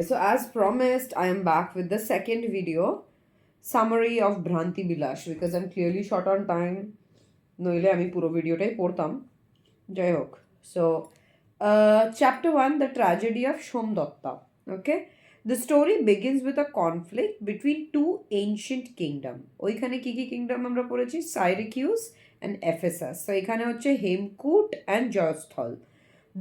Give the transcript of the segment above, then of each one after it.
So as promised, I am back with the second video summary of Bhrantibilash because I'm clearly short on time. নইলে আমি পুরো ভিডিওটাই পড়তাম যাই হোক so chapter 1, the tragedy of Shomdatta. Okay, the story begins with a conflict between two ancient kingdom. ওইখানে কি কি কিংডম আমরা পড়েছি? সাইরিকিউস and Ephesus. So এখানে হচ্ছে Hemkut and জয়স্থল.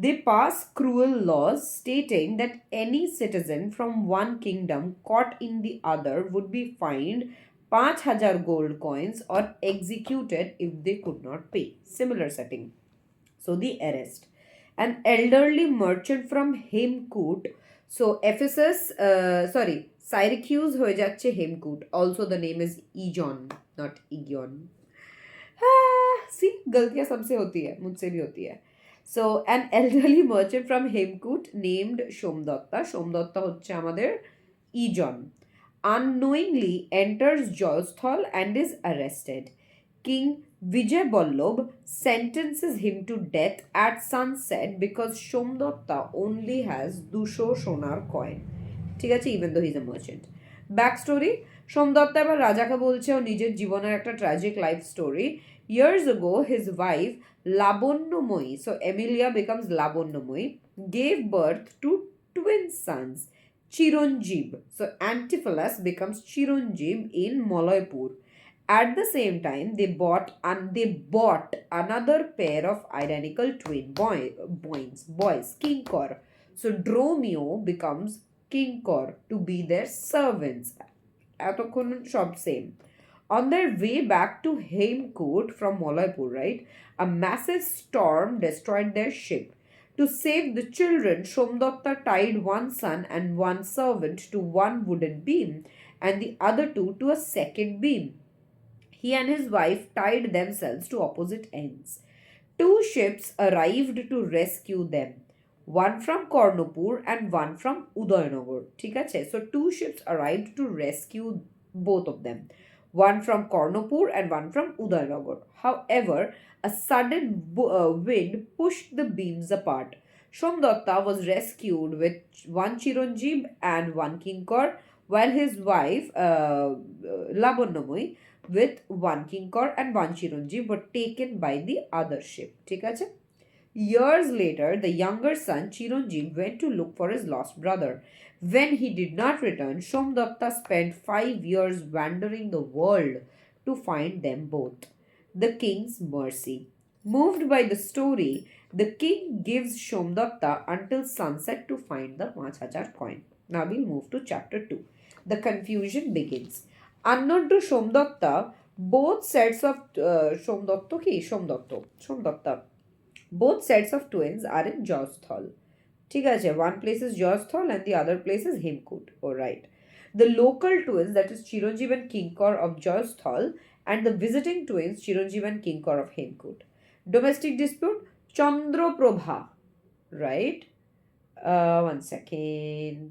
They pass cruel laws stating that any citizen from one kingdom caught in the other would be fined 5,000 gold coins or executed if they could not pay. Similar setting. So the arrest. An elderly merchant from Hemkut. So Ephesus, Syracuse হয়ে যাচ্ছে Hemkut. Also the name is Egon, not Egon. See, गलतियां सबसे होती है, मुझसे भी होती है. So an elderly merchant from Hemkut named Shomdatta. Shomdatta হচ্ছে আমাদের Egon. Unknowingly enters Jolsthal and is arrested. King Vijay Ballabh sentences him to death at sunset because Shomdatta only has 200 সোনার coin. ঠিক আছে, even though he's a merchant. Backstory: Somdatta এবার রাজাকে বলছে ও নিজের জীবনের একটা tragic life story. Years ago, his wife Labonnomoyi, so Emilia becomes Labonnomoyi, gave birth to twin sons, Chironjib. So Antipholus becomes Chironjib in Maloypur. At the same time, they bought another pair of identical twin boys, Kinkor. So Dromio becomes Kinkor to be their servants. এতক্ষণ সব same. On their way back to Hemkut from Molaipur, right, a massive storm destroyed their ship. To save the children, Shomdatta tied one son and one servant to one wooden beam and the other two to a second beam. He and his wife tied themselves to opposite ends. Two ships arrived to rescue them, one from Kornopur and one from Udayanagor. ঠিক আছে? So two ships arrived to rescue both of them, one from Kornopur and one from Udayanagor. However, a sudden wind pushed the beams apart. Shomdatta was rescued with one Chiranjeev and one Kinkor, while his wife Labonnamoy with one Kinkor and one Chiranjeev were taken by the other ship. ঠিক আছে? Years later, the younger son Chiranjeev went to look for his lost brother. When he did not return, Shomdatta spent 5 years wandering the world to find them both. The king's mercy. Moved by the story, the king gives Shomdatta until sunset to find the 5,000 coin. Now we'll move to chapter 2. The confusion begins. Unknown to Shomdatta, both sets of Shomdatta. Both sets of twins are in Josthal. ঠিক আছে, one place is Josthal and the other place is Hemkut. Alright. The local twins, that is Chiranjeev and Kinkor of Josthal, and the visiting twins, Chiranjeev and Kinkor of Hemkut. Domestic dispute, Chandra Prabha. Right? One second.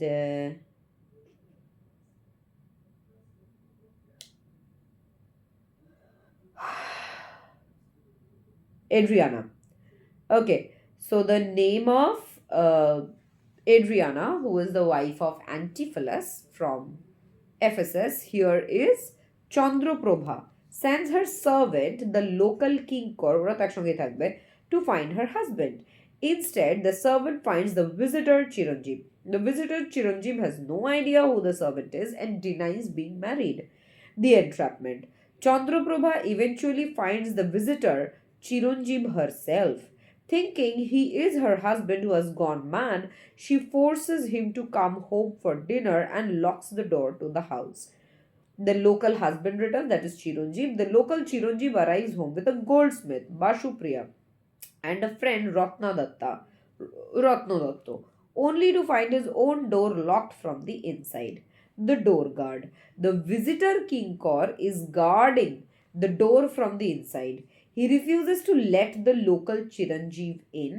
Adriana. Okay, so the name of Adriana, who is the wife of Antipholus from Ephesus, here is Chandraprabha, sends her servant, the local Kinkor, to find her husband. Instead, the servant finds the visitor Chiranjeev. The visitor Chiranjeev has no idea who the servant is and denies being married. The entrapment. Chandraprabha eventually finds the visitor Chiranjeev herself. Thinking he is her husband who has gone mad, she forces him to come home for dinner and locks the door to the house. The local husband returns, that is Chiranjeev. The local Chiranjeev arrives home with a goldsmith, Bashupriya, and a friend, Ratnodatto, only to find his own door locked from the inside. The door guard. The visitor Kinkor is guarding the door from the inside. He refuses to let the local Chiranjeev in,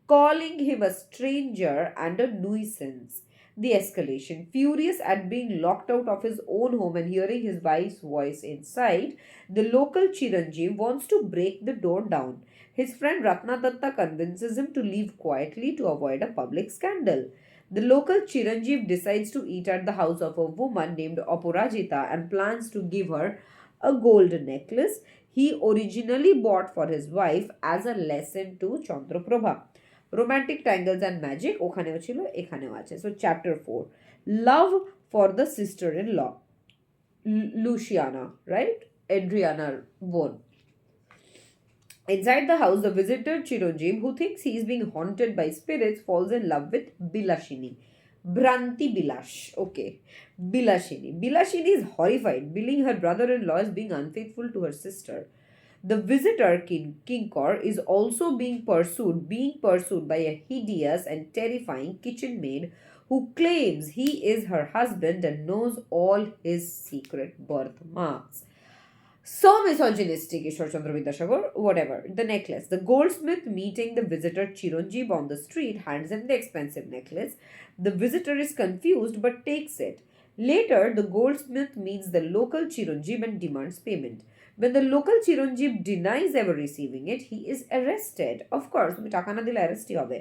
calling him a stranger and a nuisance. The escalation. Furious at being locked out of his own home and hearing his wife's voice inside, the local Chiranjeev wants to break the door down. His friend Ratnadatta convinces him to leave quietly to avoid a public scandal. The local Chiranjeev decides to eat at the house of a woman named Aparajita and plans to give her a gold necklace he originally bought for his wife as a lesson to Chandraprabha. Romantic tangles and magic ওখানেও ছিল এখানেও আছে. So chapter 4, love for the sister-in-law, Luciana, right? Adriana Bone. Inside the house, the visitor Chiranjeev, who thinks he is being haunted by spirits, falls in love with Bilashini. Bhrantibilash. Okay. Bilashini. Bilashini is horrified, believing her brother-in-law is being unfaithful to her sister. The visitor Kinkor is also being pursued by a hideous and terrifying kitchen maid who claims he is her husband and knows all his secret birthmarks. So misogynistic, Ishwar Chandra Vidyasagar, whatever. The necklace. The goldsmith meeting the visitor Chiranjeev on the street hands him the expensive necklace. The visitor is confused but takes it. Later, the goldsmith meets the local Chiranjeev and demands payment. When the local Chiranjeev denies ever receiving it, he is arrested. Of course, টাকা না দিলে arrest হবে.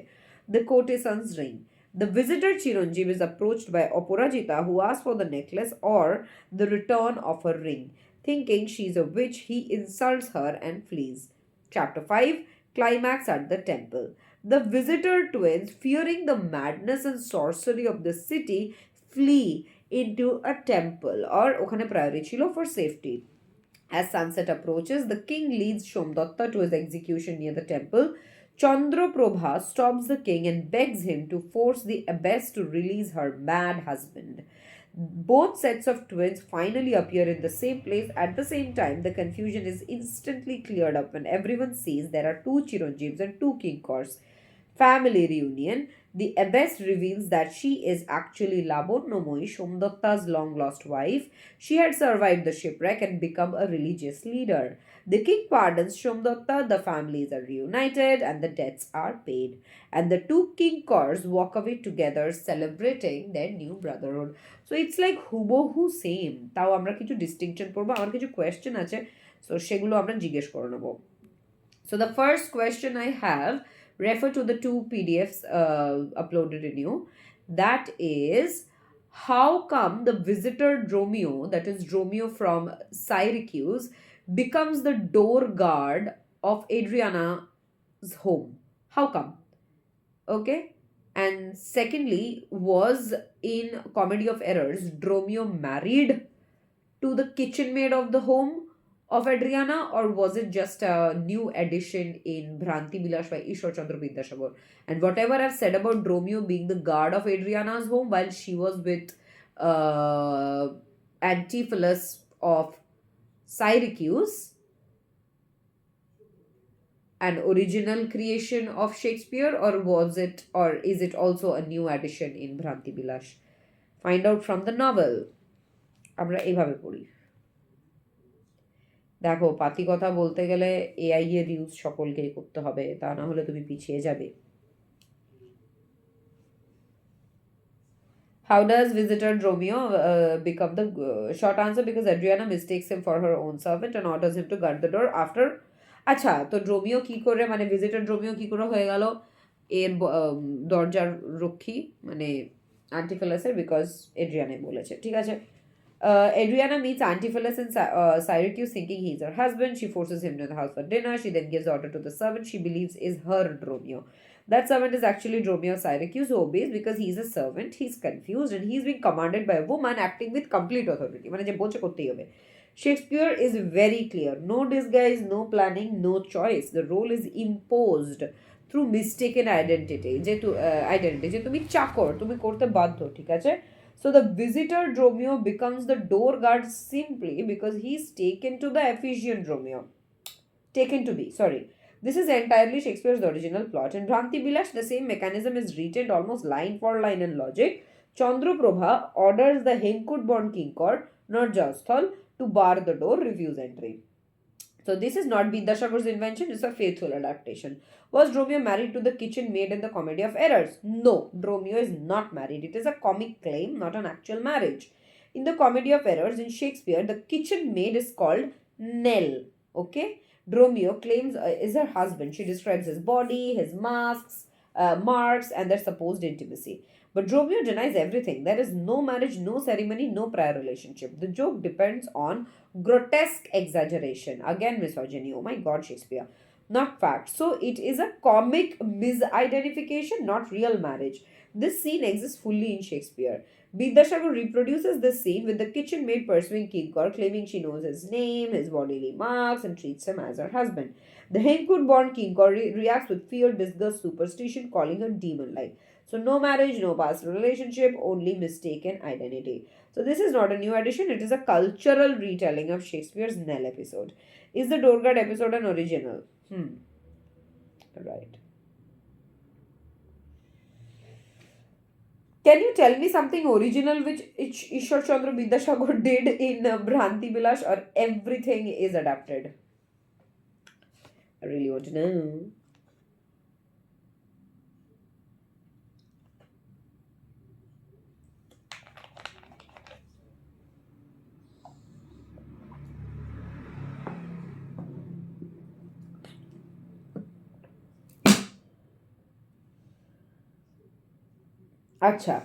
The courtesan's ring. The visitor Chiranjeev is approached by Aparajita, who asks for the necklace or the return of her ring. Thinking she is a witch, he insults her and flees. Chapter 5, climax at the temple. The visitor twins, fearing the madness and sorcery of the city, flee into a temple, or okhane priority chilo for safety. As sunset approaches, the king leads Somdatta to his execution near the temple. Chandraprabha stops the king and begs him to force the abbess to release her mad husband. Both sets of twins finally appear in the same place at the same time. The confusion is instantly cleared up when everyone sees there are two Chiranjeevs and two Kinkors. Family reunion. The abbess reveals that she is actually Labornomoy, Somdatta's long-lost wife. She had survived the shipwreck and become a religious leader. The king pardons Somdatta, the families are reunited, and the debts are paid. And the two Kinkors walk away together, celebrating their new brotherhood. So it's like হুবহু same, তাও আমরা কিছু distinction পড়বো, আমার কিছু question আছে, so সেগুলো আমরা জিজ্ঞেস করে নেব. So the first question I have, refer to the two PDFs uploaded in you. That is, how come the visitor Dromio, that is Dromio from Syracuse, becomes the door guard of Adriana's home? How come? Okay. And secondly, was in Comedy of Errors, Dromio married to the kitchen maid of the home of Adriana, or was it just a new addition in Bhrantibilash by Ishwar Chandra Vidyasagar? And whatever I've said about Dromio being the guard of Adriana's home while she was with Antipholus of Syracuse, an original creation of Shakespeare, or is it also a new addition in Bhrantibilash? Find out from the novel. আমরা এইভাবে পড়ি. দেখো, পাতি কথা বলতে গেলে AI এর use সকলকেই করতে হবে, তা না হলে তুমি পিছিয়ে যাবে. How does visitor Dromio become the short answer? Because Adriana mistakes him for her own servant and orders him to guard the door after. আচ্ছা, তো ড্রোমিও কি করে, মানে ভিজিটর ড্রোমিও কি করে হয়ে গেল এর দরজার রক্ষী, মানে Antipholus, বিকজ এড্রিয়ানে বলেছে. ঠিক আছে. Adriana meets Antipholus in Syracuse thinking he's her husband. She forces him to the house for dinner. She then gives order to the servant she believes is her Dromio. That servant is actually Dromio of Syracuse, who obeys because he's a servant. He's confused and he's being commanded by a woman acting with complete authority. মানে যে বলছে করতেই হবে. Shakespeare is very clear. No disguise, no planning, no choice. The role is imposed through mistaken identity. যে তুমি চাকর, তুমি করতে বাধ্য, ঠিক আছে? So the visitor Dromio becomes the door guard simply because he's taken to the Ephesian Dromio. Taken to be, sorry. This is entirely Shakespeare's original plot. In Bhrantibilash, the same mechanism is retained almost line for line in logic. Chandraprabha orders the Henkut-born Kinkor, not Jasthal, to bar the door, refuse entry. So this is not Vidyasagar's invention, it's a faithful adaptation. Was Dromio married to the kitchen maid in the Comedy of Errors? No, Dromio is not married. It is a comic claim, not an actual marriage. In the Comedy of Errors in Shakespeare, the kitchen maid is called Nell. Okay? Dromio claims is her husband. She describes his body, his marks, and their supposed intimacy. But Romeo denies everything. There is no marriage, no ceremony, no prior relationship. The joke depends on grotesque exaggeration. Again, misogyny. Oh my god, Shakespeare. Not fact. So it is a comic misidentification, not real marriage. This scene exists fully in Shakespeare. Vidyasagar reproduces this scene with the kitchen maid pursuing Kinkor, claiming she knows his name, his bodily marks, and treats him as her husband. The Henkut born Kinkor reacts with fear, disgust, superstition, calling her demon like. So, no marriage, no past relationship, only mistaken identity. So, this is not a new addition, it is a cultural retelling of Shakespeare's Nell episode. Is the Dorgad episode an original? Right. Can you tell me something original which Ishwar Chandra Vidyasagar did in Bhrantibilash, or everything is adapted? I really want to know. আচ্ছা,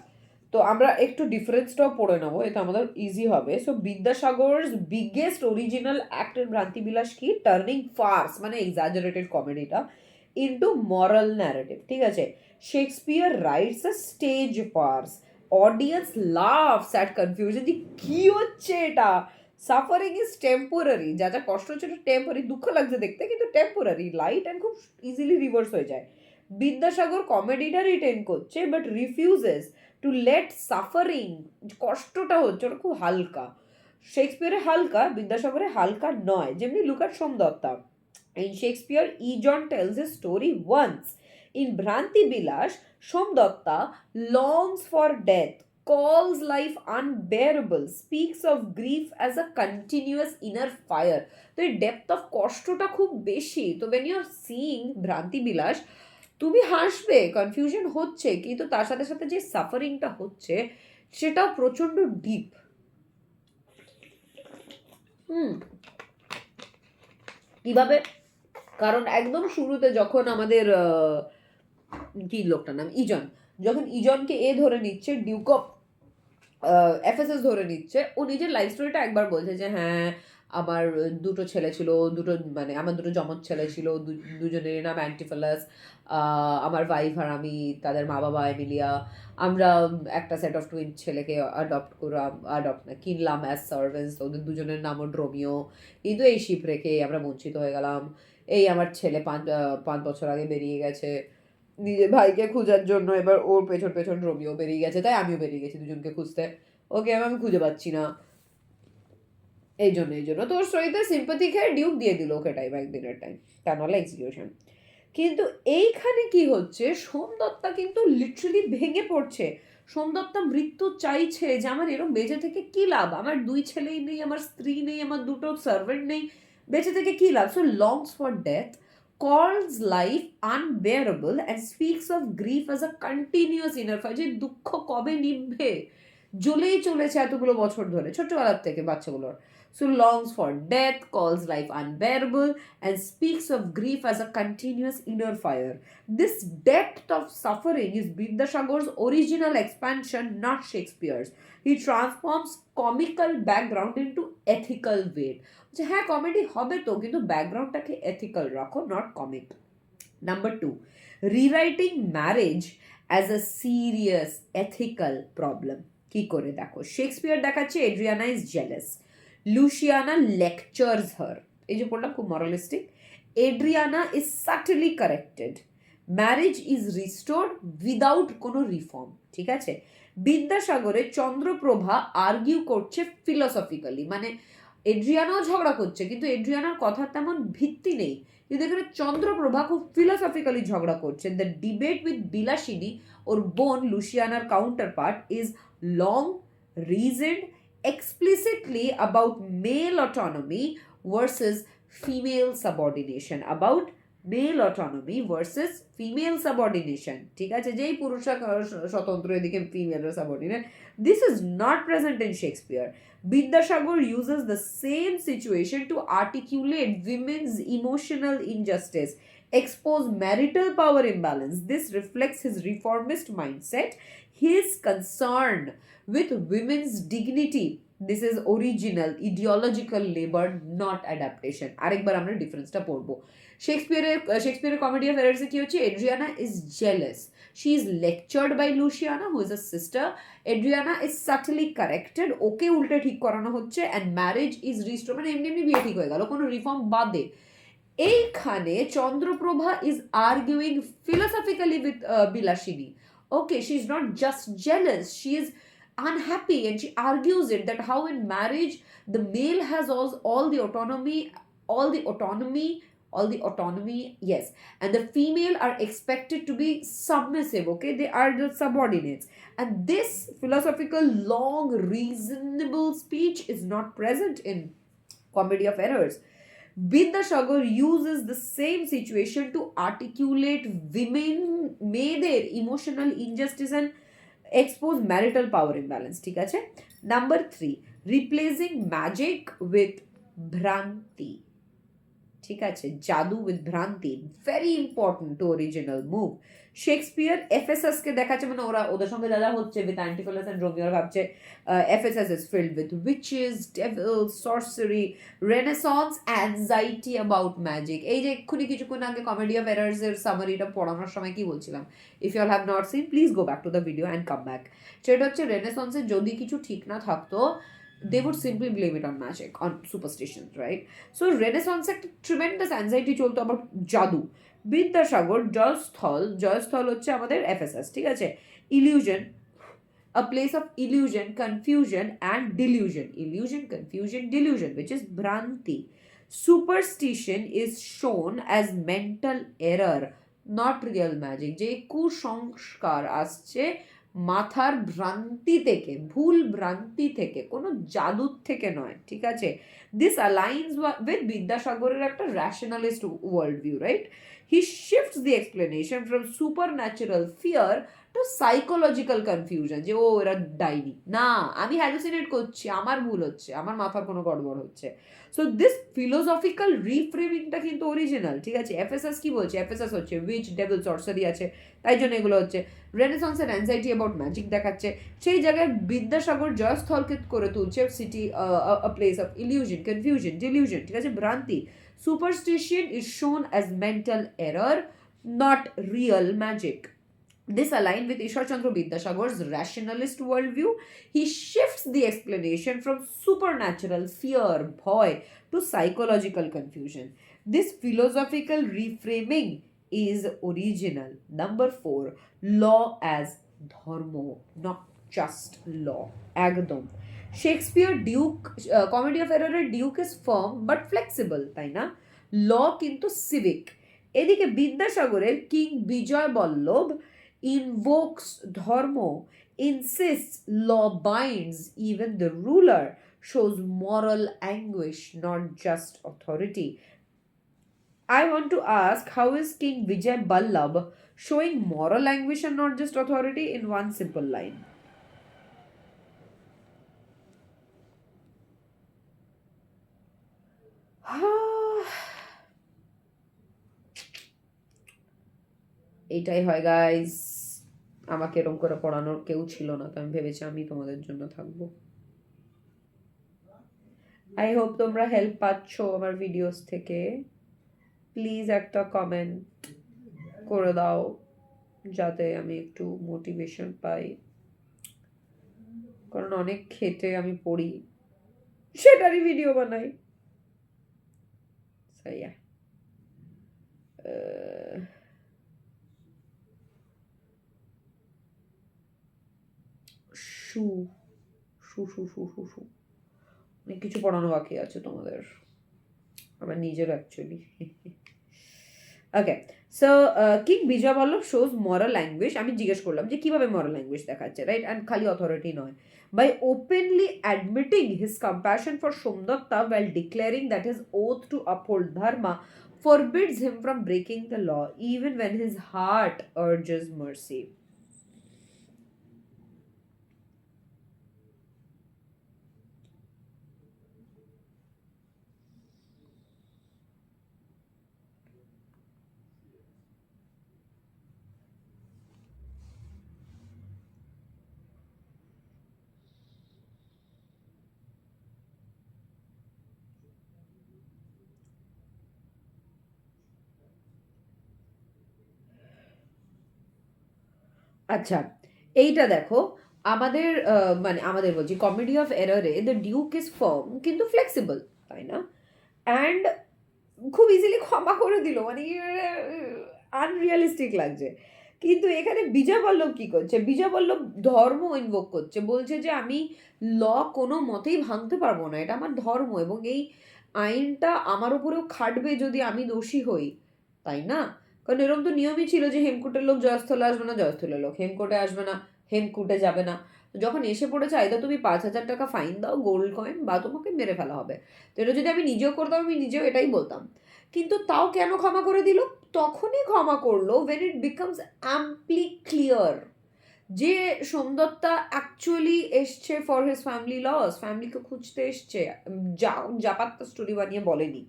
তো আমরা একটু ডিফারেন্সটাও পড়ে নেবো, এটা আমাদের easy হবে। So Vidyasagar's biggest original act in Bhrantibilash কি? টার্নিং ফার্স মানে এক্সাজারেটেড কমেডিটা ইনটু মরাল ন্যারেটিভ, ঠিক আছে? Shakespeare writes a stage farce, audience laughs at confusion, যে কি হচ্ছে এটা, সাফারিং ইজ টেম্পোরারি, যা যা কষ্ট হচ্ছে এটা টেম্পোরারি, দুঃখ লাগছে দেখতে কিন্তু টেম্পোরারি, লাইট অ্যান্ড খুব ইজিলি রিভার্স হয়ে যায়। বিদ্যাসাগর কমেডিটা রিটেন করছে but refuses to let suffering, কষ্টটা হচ্ছে ওটা খুব হালকা। শেক্সপিয়ারে হালকা, বিদ্যাসাগরে হালকা নয়। যেমনি look at Somdatta. In Shakespeare Egeon tells a story once. In Bhrantibilash Somdatta longs for death, calls life unbearable, speaks of grief as a continuous inner fire. তো এই ডেপথ অফ কষ্টটা খুব বেশি। তো when you are seeing Bhrantibilas, তুমি হাসবে, কনফিউশন হচ্ছে, কিন্তু তার সাথে সাথে যে সাফারিংটা হচ্ছে সেটাও প্রচন্ড ডিপ। কিভাবে? কারণ একদম শুরুতে যখন আমাদের কি লোকটার নাম ইজন, যখন ইজনকে এ ধরে নিচ্ছে, ডিউক অফ এফএসএস ধরে নিচ্ছে, ও নিজের লাইফ স্টোরিটা একবার বলছে যে হ্যাঁ আমার দুটো ছেলে ছিল, মানে আমার দুটো যমজ ছেলে ছিল, দুজনের নাম অ্যান্টিফালাস, আমার ওয়াইফ আর আমি, তাদের মা বাবা এমিলিয়া, আমরা একটা সেট অফ টুইন ছেলেকে কিনলাম অ্যাজ সার্ভেন্টস, ওদের দুজনের নামও ড্রোমিও, কিন্তু এই শিপ রেখে আমরা বঞ্চিত হয়ে গেলাম। এই আমার ছেলে 5 বছর আগে বেরিয়ে গেছে নিজের ভাইকে খোঁজার জন্য, এবার ওর পেছন পেছন রোমিও বেরিয়ে গেছে, তাই আমিও বেরিয়ে গেছি দুজনকে খুঁজতে, ওকে আমি খুঁজে পাচ্ছি না, এই জন্য তো ওর স্টোরিতে সিম্পাথি খেয়ে ডিউক দিয়ে দিল ওকে টাইম, একদিনের টাইম, তা নাহলে এক্সিকিউশন। কিন্তু এইখানে কি হচ্ছে, সোমদত্তা কিন্তু লিটারালি ভেঙে পড়ছে। সোমদত্তা মৃত্যু চাইছে যে আমার এরকম বেঁচে থেকে কি লাভ, আমার 2 ছেলেই নেই, আমার স্ত্রী নেই, আমার 2টো সার্ভেন্ট নেই, বেঁচে থেকে কি লাভ। So longs for death, calls life unbearable, and speaks of grief as a continuous inner fire, যে দুঃখ কবে নিভবে, জ্বলেই চলেছে এতগুলো বছর ধরে, ছোটবেলার থেকে বাচ্চাগুলোর। So longs for death, calls life unbearable, and speaks of grief as a continuous inner fire. This depth of suffering is Vidyasagar's original expansion, not Shakespeare's. He transforms comical background into ethical weight. যে হ্যাঁ comedy হবে তো, কিন্তু ব্যাকগ্রাউন্ডটাকে ethical রাখো, not comic. Number 2, rewriting marriage as a serious ethical problem. কি করে? দেখো, শেক্সপিয়ার দেখাচ্ছে Adriana is jealous, Luciana lectures her, এই যে পড়লাম খুব moralistic, Adriana is subtly corrected, marriage is restored without কোনো রিফর্ম, ঠিক আছে? বিদ্যাসাগরে চন্দ্রপ্রভা আর্গিউ করছে ফিলসফিক্যালি, মানে এড্রিয়ানাও ঝগড়া করছে কিন্তু এড্রিয়ানার কথার তেমন ভিত্তি নেই, কিন্তু এখানে চন্দ্রপ্রভা খুব ফিলসফিক্যালি ঝগড়া করছে। দ্য ডিবেট উইথ বিলাসিনী, ওর বোন লুসিয়ানার counterpart, is long, reasoned, explicitly about male autonomy versus female subordination, about male autonomy versus female subordination, ঠিক আছে? যেই পুরুষরা স্বতন্ত্র, এদিকে ফিমেলরা subordinate. This is not present in Shakespeare. Vidyasagar uses the same situation to articulate women's emotional injustice, expose marital power imbalance. This reflects his reformist mindset. his concern with women's dignity. This is original ideological labor, not adaptation. আরেকবার আমরা ডিফারেন্সটা পড়বো। শেক্সপিয়ারের comedy of এরার্সে কি হচ্ছে? Adriana is jealous, she is lectured by Luciana who is a sister. Adriana is subtly corrected, ওকে উল্টে ঠিক করানো হচ্ছে, and marriage is restored, মানে এমনি এমনি বিয়ে ঠিক হয়ে গেল কোনো রিফর্ম বাদে। এইখানে Chandraprabha is arguing philosophically with Bilashini. Okay, she's not just jealous, she is unhappy, and she argues it that how in marriage the male has all the autonomy, all the autonomy, yes, and the female are expected to be submissive. Okay, they are the subordinates, and this philosophical long reasonable speech is not present in Comedy of Errors. Vidyasagar uses the same situation to articulate women মেয়েদের emotional injustice and expose marital power imbalance. ঠিক আছে? Number 3, replacing magic with Bhranti. ঠিক আছে, জাদু with ভ্রান্তি, very important to original move. Shakespeare এফএসএসকে দেখাচ্ছে, মানে ওদের সঙ্গে যা যা হচ্ছে উইথ অ্যান্টিফোলাস এন্ড রোমিও ভাবছে Ephesus is filled with witches, devils, sorcery, Renaissance, anxiety about magic. এই যে এক্ষুনি কিছুক্ষণ আগে কমেডি অফ এরার্স এর সামারিটা পড়ানোর সময় কি বলছিলাম, if you all have not seen please go back to the video and come back. সেটা হচ্ছে রেনেসন্সে যদি কিছু ঠিক না থাকতো, they would simply blame it on magic, on superstitions, right? So Renaissance একটা tremendous anxiety চলতো about জাদু। বিদ্যাসাগর জয়স্থল হচ্ছে আমাদের এফএসএস, ঠিক আছে? illusion, a place of illusion, confusion and delusion, which is Bhranti. Superstition is shown as mental error, not real magic. যে কুসংস্কার আসছে মাথার ভ্রান্তি থেকে, ভুল ভ্রান্তি থেকে, কোনো জাদুর থেকে নয়, ঠিক আছে? দিস অ্যালাইন্স উইথ বিদ্যাসাগরের একটা rationalist world view, right? He shifts the explanation from supernatural fear to psychological confusion, যে ও এরা ডাইনি, না আমি হ্যালুসিনেট করছি, আমার ভুল হচ্ছে, আমার মাথার কোনো গড়বড় হচ্ছে। সো দিস ফিলোসফিক্যাল রিফ্রেমিংটা কিন্তু অরিজিনাল, ঠিক আছে? এফএসএস কি বলছে? এফএসএস হচ্ছে উইচ, ডেভিল, সর্সারি আছে, তাই জন্য এগুলো হচ্ছে। রেনেসন্সের অ্যাংজাইটি অ্যাবাউট ম্যাজিক দেখাচ্ছে, সেই জায়গায় বিদ্যাসাগর জয়স্থলকে করে তুলছে city a place of illusion, confusion, dilution, ঠিক আছে? ভ্রান্তি। সুপারস্টিশন ইজ শোন as mental error, not real magic. This aligns with Ishwar Chandra Vidyasagar's rationalist worldview. He shifts the explanation from supernatural fear, bhoy, to psychological confusion. This philosophical reframing is original. Number 4, law as dharma, not just law. Ekdom. Shakespeare Duke, Comedy of Error Duke is firm but flexible, তাই না? Law কিন্তু civic. এদিকে বিদ্যাসাগরের king Vijay Vallabh invokes dharma, insists law binds even the ruler, shows moral anguish, not just authority. I want to ask, how is King Vijay Ballabh showing moral anguish and not just authority in one simple line? এইটাই হয় guys, আমাকে এরকম করে পড়ানোর কেউ ছিল না, তো আমি ভেবেছি আমি তোমাদের জন্য থাকবো। আই হোপ তোমরা হেল্প পাচ্ছ আমার ভিডিওস থেকে। প্লিজ একটা কমেন্ট করে দাও যাতে আমি একটু মোটিভেশন পাই, কারণ অনেক খেটে আমি পড়ি, সেটারই ভিডিও বানাই। অনেক কিছু পড়ানো বাকি আছে তোমাদের, আমার নিজের অ্যাকচুয়ালি। ওকে, so king Vijay Vallabh shows মরাল ল্যাঙ্গুয়েজ। আমি জিজ্ঞেস করলাম যে কিভাবে মরাল ল্যাঙ্গুয়েজ দেখাচ্ছে, রাইট? অ্যান্ড খালি অথরিটি নয়, by openly admitting his compassion for Somdatta while declaring that his oath to uphold dharma forbids him from breaking the law even when his heart urges mercy. আচ্ছা, এইটা দেখো, আমাদের মানে আমাদের বলছি কমেডি অফ এররে দ্য ডিউক ইজ ফার্ম কিন্তু flexible, তাই না? অ্যান্ড খুব ইজিলি ক্ষমা করে দিল, মানে আনরিয়ালিস্টিক লাগছে। কিন্তু এখানে বিজয় বল্লভ কি করছে? বিজয় বল্লভ ধর্ম ইনভোক করছে, বলছে যে আমি ল কোনো মতেই ভাঙতে পারবো না, এটা আমার ধর্ম এবং এই আইনটা আমার উপরেও খাটবে যদি আমি দোষী হই, তাই না? কারণ এরকম তো নিয়মই ছিল যে হেমকূটের লোক জয়স্থলে আসবে না, জয়স্থলের লোক হেমকূটে আসবে না, হেমকূটে যাবে না। তো যখন এসে পড়েছে আইদা তুমি 5,000 টাকা ফাইন দাও, গোল্ড কয়েন, বা তোমাকে মেরে ফেলা হবে। তো এটা যদি আমি নিজেও করতাম, আমি নিজেও এটাই বলতাম। কিন্তু তাও কেন ক্ষমা করে দিল? তখনই ক্ষমা করলো when it becomes amply clear যে সোমদত্তা অ্যাকচুয়ালি এসছে ফর হিজ ফ্যামিলি লস, ফ্যামিলিকে খুঁজতে এসছে, জাপাত্তা স্টোরি বানিয়ে বলেনি।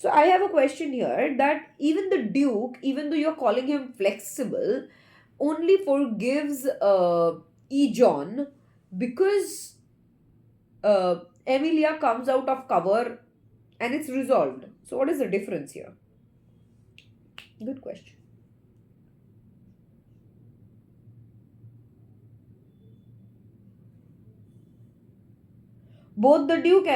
So I have a question here that even the Duke, even though you're calling him flexible, only forgives E. John because Emilia comes out of cover and it's resolved. So what is the difference here? Good question. Both the Duke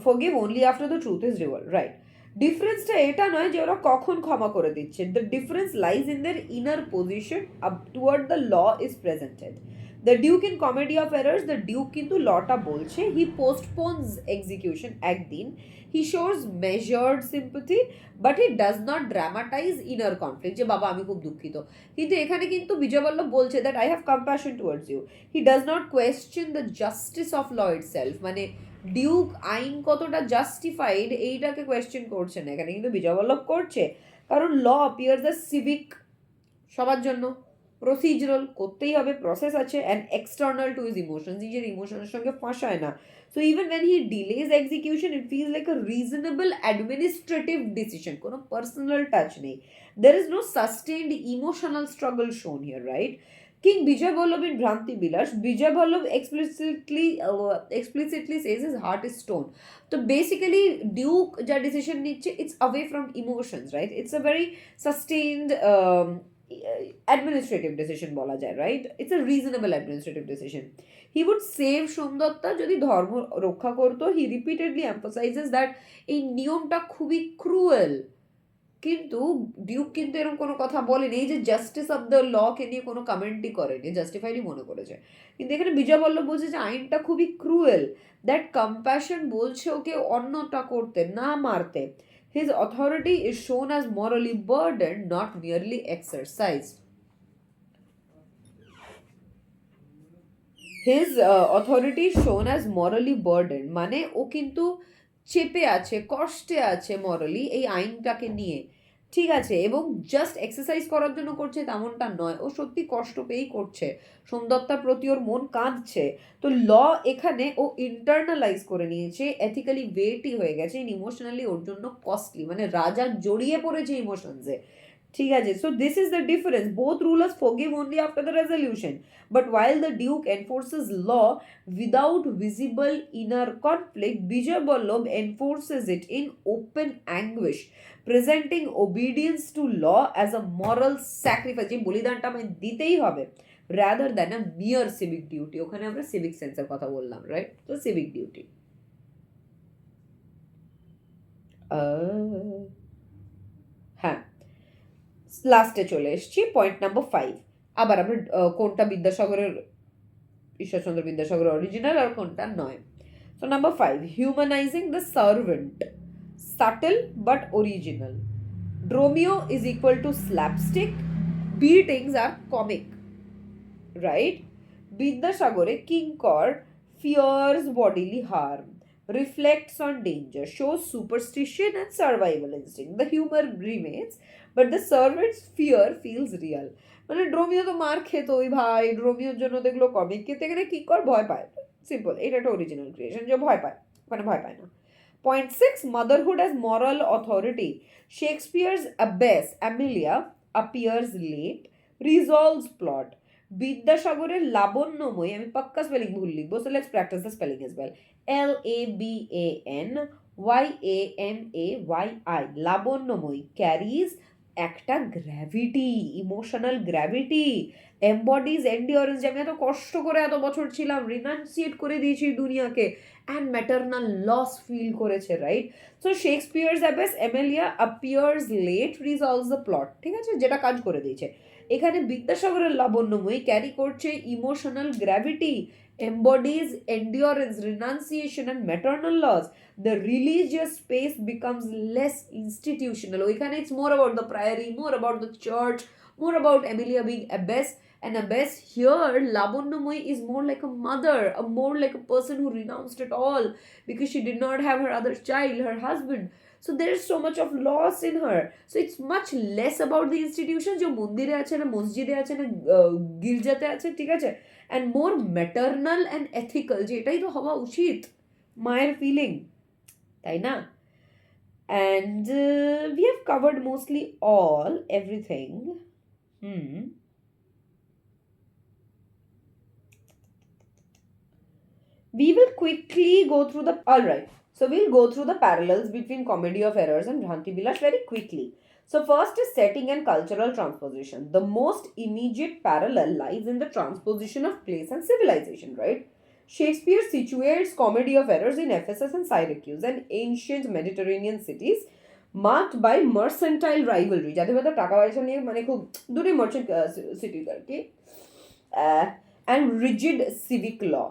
forgive only after the truth is revealed, right? ডিফারেন্সটা এটা নয় যে ওরা কখন ক্ষমা করে দিচ্ছে, the difference lies in their inner position up toward the law is presented. The duke in Comedy of Errors, the duke কিন্তু লটা বলছে, হি পোস্টপোনস এক্সিকিউশন একদিন, he shows measured sympathy, but he does not dramatize inner conflict, যে বাবা আমি খুব দুঃখিত। কিন্তু এখানে কিন্তু বিজয় বল্লভ বলছে that I have compassion towards you, he does not question the justice of law itself, মানে ডিউক আইন কতটা জাস্টিফাইড এইটাকে কোয়েশ্চেন করছে না, এখানে কিন্তু বিজয় বল্লভ করছে। কারণ ল অ্যাপিয়ার্স দ্য সিভিক, সবার জন্য প্রসিজারাল, করতেই হবে, প্রসেস আছে, and external to his emotions, নিজের ইমোশনের সঙ্গে ফাঁসায় না। So even when he delays execution it feels like a reasonable administrative decision, কোনো পার্সোনাল টাচ নেই, there is no sustained emotional struggle shown here, right? King Vijay Ballabh in Bhrantibilash, Vijay Vallabh explicitly says his heart is stone. So basically, Duke ja decision niche, it's away from emotions, right? It's a very sustained administrative decision বলা যায়, right? It's a reasonable administrative decision. He would save Somdatta যদি ধর্ম রক্ষা করতো। He repeatedly emphasizes that এই নিয়মটা খুবই cruel. কিন্তু ডিউক কিন্তু এরকম কোনো কথা বলেনি, এই যে জাস্টিস অফ দ্য ল কে নিয়ে কোনো কমেন্টই করেনি, জাস্টিফাইডই মনে করেছে। কিন্তু এখানে বিজয় বল্লভ বলছে যে আইনটা খুবই ক্রুয়েল, দ্যাট কম্প্যাশন বলছে ওকে অন্যটা করতে, না মারতে। হিজ অথরিটি ইজ শোন as morally burden, not merely exercised. His authority শোন অ্যাজ মরালি বার্ডেন, মানে ও কিন্তু চেপে আছে, কষ্টে আছে মরালি এই আইনটাকে নিয়ে, ঠিক আছে? এবং জাস্ট এক্সারসাইজ করার জন্য করছে তেমনটা নয়, ও সত্যি কষ্ট পেয়েই করছে, সোমদত্তার প্রতি ওর মন কাঁদছে। তো ল এখানে ও ইন্টারনালাইজ করে নিয়েছে, এথিক্যালি ওয়েটই হয়ে গেছে, ইমোশনালি ওর জন্য কস্টলি, মানে রাজা জড়িয়ে পড়েছে ইমোশনসে, ঠিক আছে? So this is the difference, both rulers forgive only after the resolution, but while the Duke enforces law without visible inner conflict, Bijay Vallabh enforces it in open anguish, presenting obedience to law as a moral sacrifice, যে বলিদানটা আমায় দিতেই হবে, rather than a mere civic duty. ওখানে আমরা civic সেন্সের কথা বললাম, right? তো civic duty। হ্যাঁ, লাস্টে চলে এসেছি, পয়েন্ট নাম্বার 5। আবার আমরা কোনটা বিদ্যাসাগরের, ঈশ্বরচন্দ্র বিদ্যাসাগরের অরিজিনাল আর কোনটা নয়। So number 5, humanizing the servant, subtle but original. Dromio is equal to slapstick, beatings are comic, right? Vidyasagare Kinkor fears bodily harm, reflects on danger, shows superstition and survival instinct. The humor remains, but the servant's fear feels real. মানে ড্রোমিও তো মার খেত ওই ভাই, ড্রোমিওর জন্য দেখলো comic, কিন্তু এখানে কি কর ভয় পায়, সিম্পল, এটা একটা অরিজিনাল ক্রিয়েশন, যে ভয় পায়, মানে ভয় পায় না। Point 6, motherhood as moral authority. Shakespeare's abbess Amelia appears late, resolves plot. বিদ্যাসাগরের লাবণ্যময়ী, আমি পাক্কা স্পেলিং ভুল লিখবো, so let's practise the spelling as well, LABANYAMAYI, Labanyamayi, carries একটা gravity, emotional gravity, embodies endurance, যে আমি এত কষ্ট করে এত বছর ছিলাম, রিনাউন্সিয়েট করে দিয়েছি দুনিয়াকে, অ্যান্ড ম্যাটারনাল লস ফিল করেছে, right? So Shakespeare's abbess Emilia appears late resolves the plot, ঠিক আছে, যেটা কাজ করে দিয়েছে। এখানে বিদ্যাসাগরের লাবণ্যময়ী ক্যারি করছে emotional gravity, embodies endurance, renunciation, and maternal loss. The religious space becomes less institutional. ওইখানে it's more about the priory, more about the church, more about Emilia being abbess. And abbess here, Labonnamoy is more like a mother, more like a person who renounced it all because she did not have her other child, her husband. So there is so much of loss in her. So it's much less about the institutions, যে মন্দিরে আছে না, মসজিদে আছে না, গির্জাতে আছে, ঠিক আছে, and more maternal and ethical, যে এটাই তো হওয়া উচিত মায়ের ফিলিং, তাই না? And we have covered mostly everything. We will quickly go through the, all right, so we'll go through the parallels between Comedy of Errors and Bhrantibilash very quickly. So first is setting and cultural transposition. The most immediate parallel lies in the transposition of place and civilization, right? Shakespeare situates Comedy of Errors in Ephesus and Syracuse, and ancient Mediterranean cities marked by mercantile rivalry, যাদের মধ্যে টাকা পয়সা নিয়ে মানে খুব দুটোই merchant city আর কি, and rigid civic law,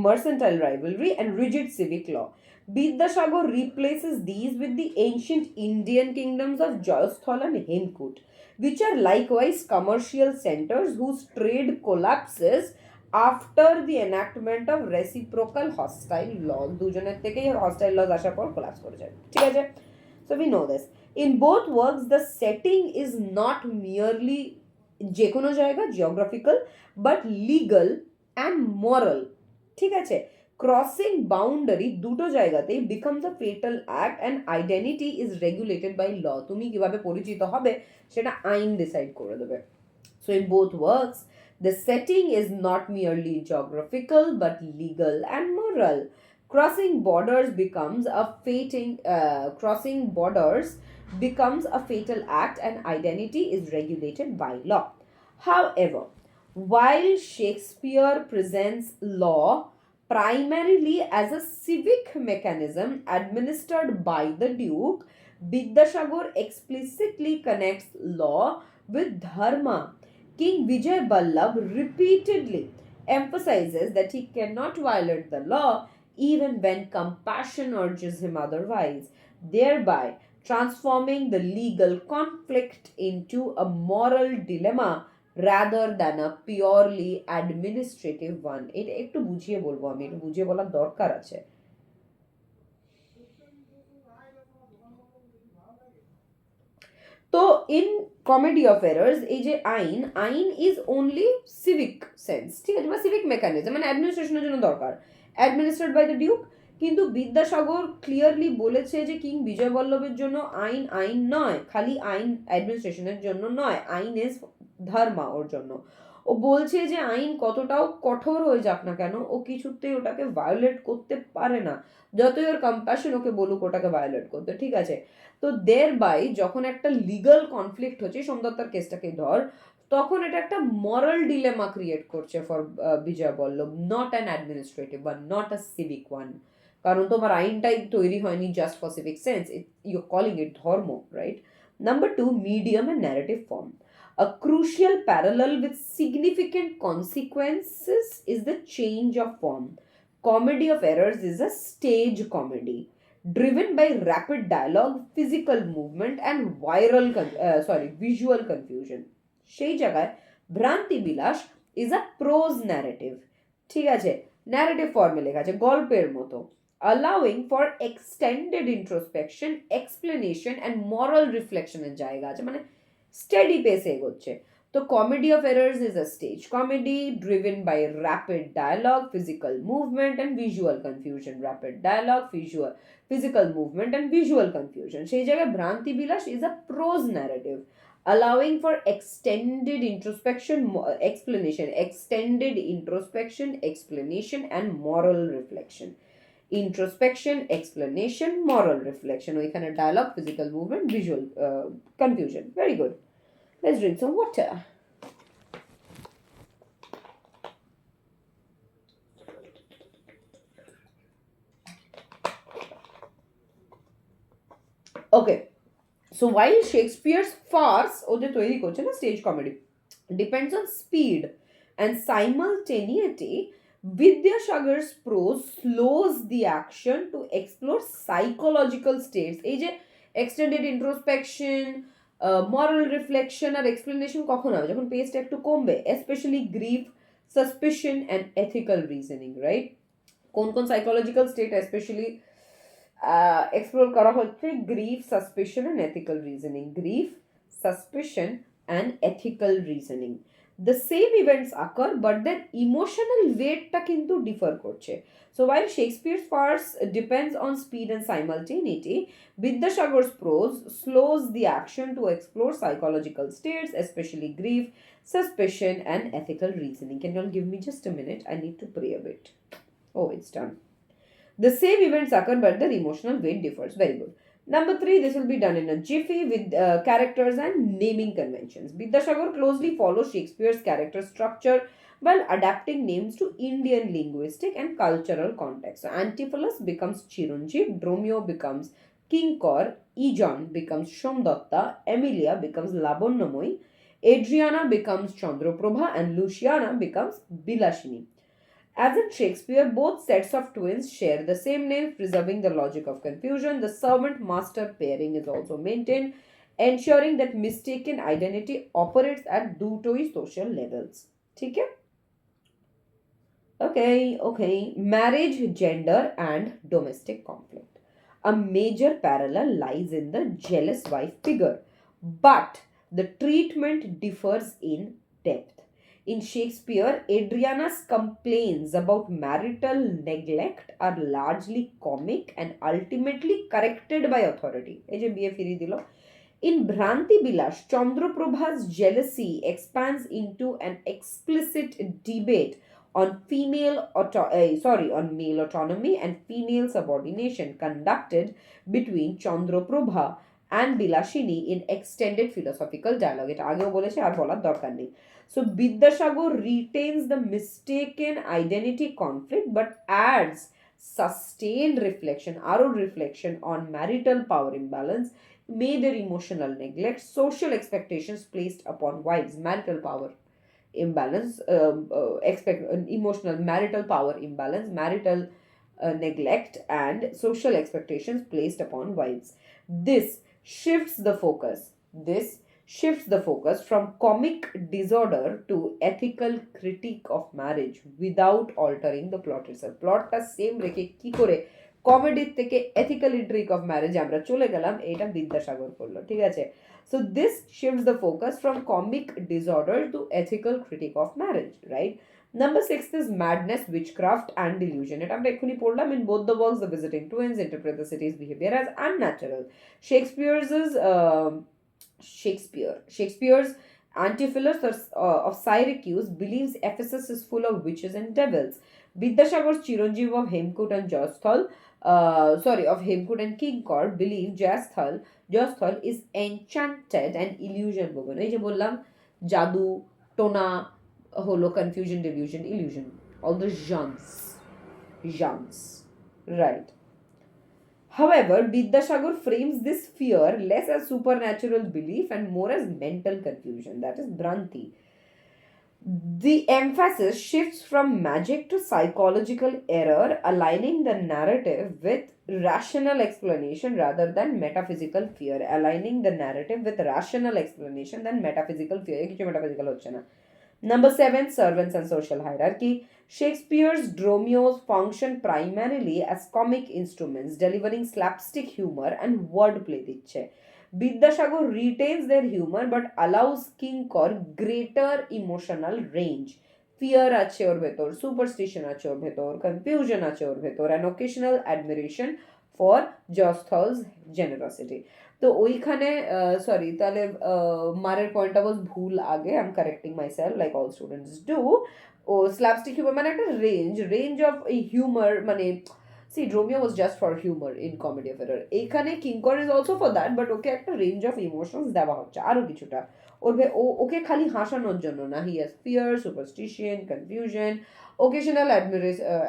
mercantile rivalry and rigid civic law. Vidyasagar replaces these with the ancient Indian kingdoms of Jayasthal and Hemkut, which are likewise commercial centers whose trade collapses after the enactment of reciprocal hostile laws. দুজনের থেকেই hostile laws আসার পর collapse করে যায়, ঠিক আছে? So we know this. In both works, the setting is not merely যে কোনো জায়গা geographical, but legal and moral, ঠিক আছে? Crossing boundary দুটো জায়গাতেই becomes a fatal act and identity is regulated by law. তুমি কিভাবে পরিচিত হবে সেটা আইন ডিসাইড করে দেবে। So in both works, the setting is not merely geographical but legal and moral. Crossing borders becomes a fatal act and identity is regulated by law. However, while Shakespeare presents law primarily as a civic mechanism administered by the Duke, Vidyasagar explicitly connects law with dharma. King Vijay Vallabh repeatedly emphasizes that he cannot violate the law even when compassion urges him otherwise, thereby transforming the legal conflict into a moral dilemma rather than a purely administrative one. এটা একটু বুঝিয়ে বলবো, আমি একটু বুঝিয়ে বলার দরকার আছে। তো ইন কমেডি অফ এরার্স এই যে আইন ইজ অনলি সিভিক সেন্স, ঠিক আছে, বা সিভিক মেকানিজম, মানে অ্যাডমিনিস্ট্রেশনের জন্য দরকার, অ্যাডমিনিস্ট্রেড বাই দ্য ডিউক। কিন্তু বিদ্যাসাগর ক্লিয়ারলি বলেছে যে কিং বিজয় বল্লভের জন্য আইন নয়, খালি আইন অ্যাডমিনিস্ট্রেশনের জন্য নয়, আইন ইজ ধর্মা ওর জন্য। ও বলছে যে আইন কতটাও কঠোর হয়ে যাক না কেন, ও কিছুতেই ওটাকে ভায়োলেট করতে পারে না, যতই ওর কম্প্যাশন ওকে বলুক ওটাকে ভায়োলেট করতে, ঠিক আছে? তো দের বাই যখন একটা লিগাল কনফ্লিক্ট হচ্ছে, সোমদত্তার কেসটাকে ধর, তখন এটা একটা মরাল ডিলেমা ক্রিয়েট করছে for Vijay Ballabh, not an administrative one, not a civic one. কারণ তোমার আইনটাই তৈরি হয়নি just for civic sense, you calling it dharma, right? Number 2, medium and narrative form. A crucial parallel with significant consequences is the change of form. Comedy of Errors is a stage comedy driven by rapid dialogue, physical movement and visual confusion. সেই জায়গায় Bhrantibilas is a prose narrative, ঠিক আছে, narrative ফর্মে লেখা আছে, গল্পের মতো, allowing for extended introspection, explanation and moral reflection এর জায়গা আছে, মানে স্টেডি পেসে এগোচ্ছে। তো Comedy of Errors is a stage comedy driven by rapid dialogue, physical movement and visual confusion, rapid dialogue, physical movement and visual confusion. সেই জায়গায় Bhrantibilas is a prose narrative allowing for extended introspection, explanation and moral reflection. introspection, explanation, moral reflection. ওইখানে dialogue, physical movement, visual confusion. Very good. Let's drink some water. Okay. So while Shakespeare's farce, ওদের তৈরি করছে না stage comedy, depends on speed and simultaneity, Vidyasagar's prose slows the action to explore psychological states. এই যে extended introspection, moral reflection আর explanation কখন হবে? যখন পেজটা একটু কমবে, especially grief, suspicion and ethical reasoning, right? কোন কোন psychological state especially এক্সপ্লোর করা হচ্ছে? Grief, suspicion and ethical reasoning. Grief, suspicion and ethical reasoning. The same events আকার বাট দেন ইমোশনাল ওয়েটটা কিন্তু ডিফার করছে। So while Shakespeare's farce depends on speed and simultaneity, Vidyasagar's prose slows the action to explore psychological states, especially grief, suspicion, and ethical reasoning. Can you all give me just a minute? I need to pray a bit. Oh, it's done. The same events occur, but their emotional weight differs. Very good. Number 3, this will be done in a jiffy with characters and naming conventions. Vidyasagar closely follows Shakespeare's character structure while adapting names to Indian linguistic and cultural context. So Antipholus becomes Chiranjeev, Dromio becomes Kinkor, Ijon becomes Shomdatta, Emilia becomes Labonnamoy, Adriana becomes Chandraprabha, and Luciana becomes Bilashini. As in Shakespeare, both sets of twins share the same name, preserving the logic of confusion. The servant-master pairing is also maintained, ensuring that mistaken identity operates at dutoy social levels. Okay? Okay. Marriage, gender, and domestic conflict. A major parallel lies in the jealous wife figure, but the treatment differs in depth. In Shakespeare, Adriana's complaints about marital neglect are largely comic and ultimately corrected by authority. In Bhrantibilash, Chandraprabha's jealousy expands into an explicit debate on male autonomy and female subordination conducted between Chandraprabha and Bilashini in extended philosophical dialogue. এটা আগেও বলেছে, আর বলার দরকার নেই। So Vidyasagar retains the mistaken identity conflict but adds sustained reflection, reflection on marital power imbalance, major emotional neglect, social expectations placed upon wives, marital power imbalance, emotional marital power imbalance, marital neglect, and social expectations placed upon wives. This shifts the focus from comic disorder to ethical critique of marriage without altering the plot itself. Plotটা same রেখে কি করে কমেডির থেকে ethical intrigue of marriage আমরা চলে গেলাম, এটা বিদ্যাসাগর করলো। ঠিক আছে? So this shifts the focus from comic disorder to ethical critique of marriage, right? Number 6 is madness, witchcraft, and delusion. এটা আমরা এক্ষুনি পড়লাম। In both the works, the visiting twins interpret the city's behavior as unnatural. Shakespeare's Antipholus of Syracuse believes Ephesus is full of witches and devils. Vidyasagar's Chiranjeev of Hemkut and Kinkor believe Jayasthal is enchanted and illusion woven. এই যে বললাম জাদু, টোনা হলো confusion, delusion, illusion. All the genres. Right. However, Vidyasagar frames this fear less as supernatural belief and more as mental confusion. That is Bhranti. The emphasis shifts from magic to psychological error, aligning the narrative with rational explanation rather than metaphysical fear. Number 7, servants and social hierarchy. Shakespeare's Dromios function primarily as comic instruments, delivering slapstick humor and wordplay. Vidyasagar retains their humor but allows Kinkor greater emotional range. Fear আছে ওর ভেতর, superstition আছে ওর ভেতর, confusion আছে ওর ভেতর, and occasional admiration for Josthal's generosity. তো ওইখানে sorry তাহলে মারের পয়েন্টটা ওয়াজ ভুল আগে, I am correcting myself like all students do. ও স্ল্যাপস্টিক হিউমার মানে একটা রেঞ্জ অফ হিউমার, মানে See, Romeo was just for humor in Comedy of Error. এখানে কিঙ্কর is also for that, but ওকে একটা range of emotions দেওয়া হচ্ছে আরো কিছুটা। ওকে খালি হাসানোর জন্য না, he has fear, superstition, confusion, occasional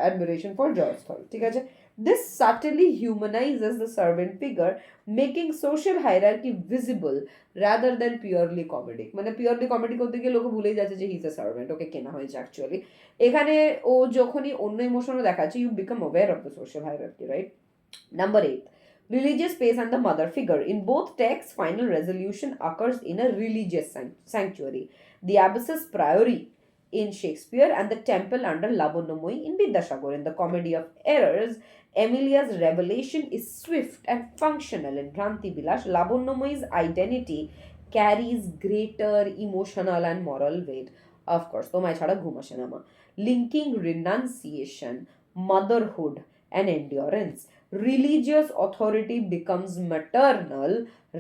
admiration for জয়স্থল, ঠিক আছে? This subtly humanizes the servant figure, making social hierarchy visible rather than purely comedic. মানে purely comedy করতে গিয়ে লোক ভুলেই যাচ্ছে যে he's a servant, ওকে কেনা হয়েছে actually। এখানে ও যখনই অন্য ইমোশনও দেখাচ্ছে, you become aware of the social hierarchy, right? Number 8, religious space and the mother figure. In both texts, final resolution occurs in a religious sanctuary. The abbess's priory in Shakespeare and the temple under Labonnamoi in Vidyasagar. In the Comedy of Errors, Emilia's revelation is swift and functional. In Bhrantibilash, Labonnamoi's identity carries greater emotional and moral weight. Of course, তোমায় ছাড়া ঘুম আসে না মা, linking renunciation, motherhood, and endurance. Religious authority becomes maternal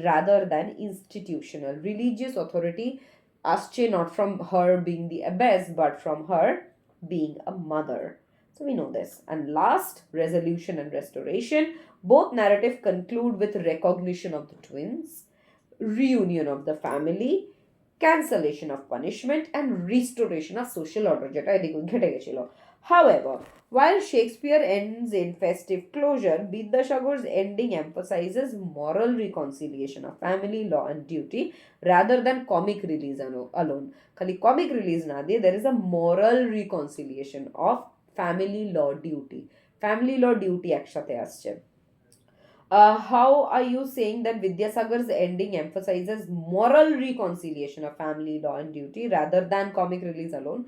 rather than institutional. Religious authority আসছে not from her being the abbess, but from her being a mother. So we know this. And last, resolution and restoration. Both narrative conclude with recognition of the twins, reunion of the family, cancellation of punishment, and restoration of social order, যেটা এদিকে ঘটে গেছিল। However, while Shakespeare ends in festive closure, Vidyasagar's ending emphasizes moral reconciliation of family, law, and duty rather than comic release alone. খালি comic release না দিয়ে, there is a moral reconciliation of family, law, duty. Family, law, duty একসাথে আসছে। How are you saying that Vidyasagar's ending emphasizes moral reconciliation of family, law, and duty rather than comic release alone?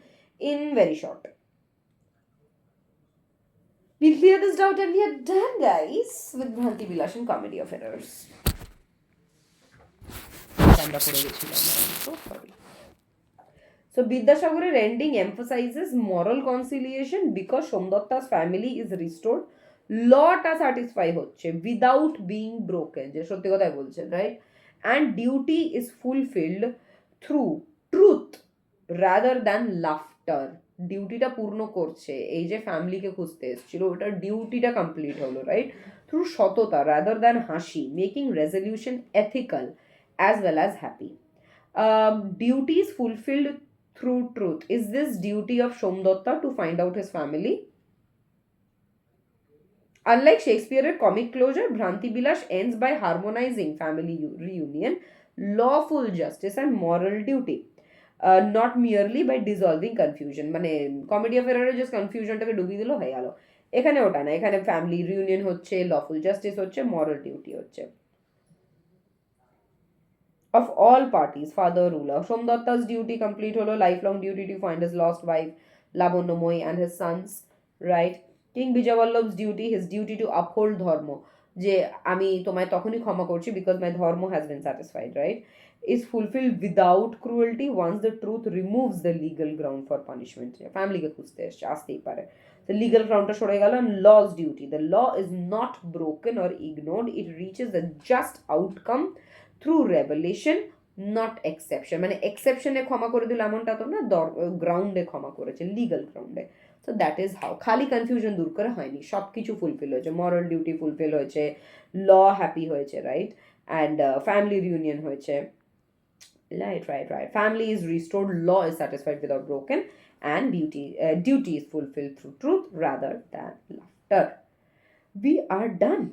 In very short, we'll clear this doubt and we are done, guys, with Bhrantibilash and Comedy of Errors. Chandra পড়ে গেছিলাম, I'm so sorry. So Vidyasagar's ending emphasizes moral conciliation because Somdatta's family is restored. লটা satisfy হচ্ছে without being broken, যে সত্যি কথাই বলছেন, right? And duty is fulfilled through truth rather than laughter. ডিউটিটা পূর্ণ করছে, এই যে ফ্যামিলিকে খুঁজতে এসেছিল ওটার ডিউটিটা কমপ্লিট হলো, রাইট? থ্রু সততা রাদার দ্যান হাসি, making resolution ethical as well as happy. Duty is fulfilled through truth. Is this duty of Somdatta to find out his family? Unlike Shakespeare's comic closure, Bhrantibilash ends by harmonizing family reunion, lawful justice, and moral duty, not merely by dissolving confusion. মানে Comedy of Error just confusionটাকে ডুবিয়ে দিল, হয়ে গেল। এখানে ওটা না, এখানে family reunion হচ্ছে, লফুল জাস্টিস হচ্ছে, মরাল ডিউটি হচ্ছে। Of all parties, father ruler, Somdatta's duty complete হলো, lifelong duty to find his lost wife, Labonnamoi, and his sons, right? King Vijayavallabh's duty, his duty to uphold dharma, যে আমি তোমায় তখনই ক্ষমা করছি because my dharma has been satisfied, right? Is fulfilled without cruelty once the truth removes the legal ground for punishment. ফ্যামিলিকে খুঁজতে এসছে, আসতেই পারে। The legal groundটা সরে গেল। And law's duty, the law is not broken or ignored, it reaches the just outcome through revelation, not exception. মানে এক্সেপশনে ক্ষমা করে দিল এমনটা তো না, গ্রাউন্ডে ক্ষমা করেছে, লিগাল গ্রাউন্ডে। So that is how. খালি কনফিউশন দূর করে হয়নি, সব কিছু ফুলফিল হয়েছে, মরাল ডিউটি ফুলফিল হয়েছে, ল হ্যাপি হয়েছে, রাইট? অ্যান্ড ফ্যামিলি রিউনিয়ন হয়েছে, right. Family is restored, law is satisfied without broken, and duty is fulfilled through truth rather than laughter. We are done.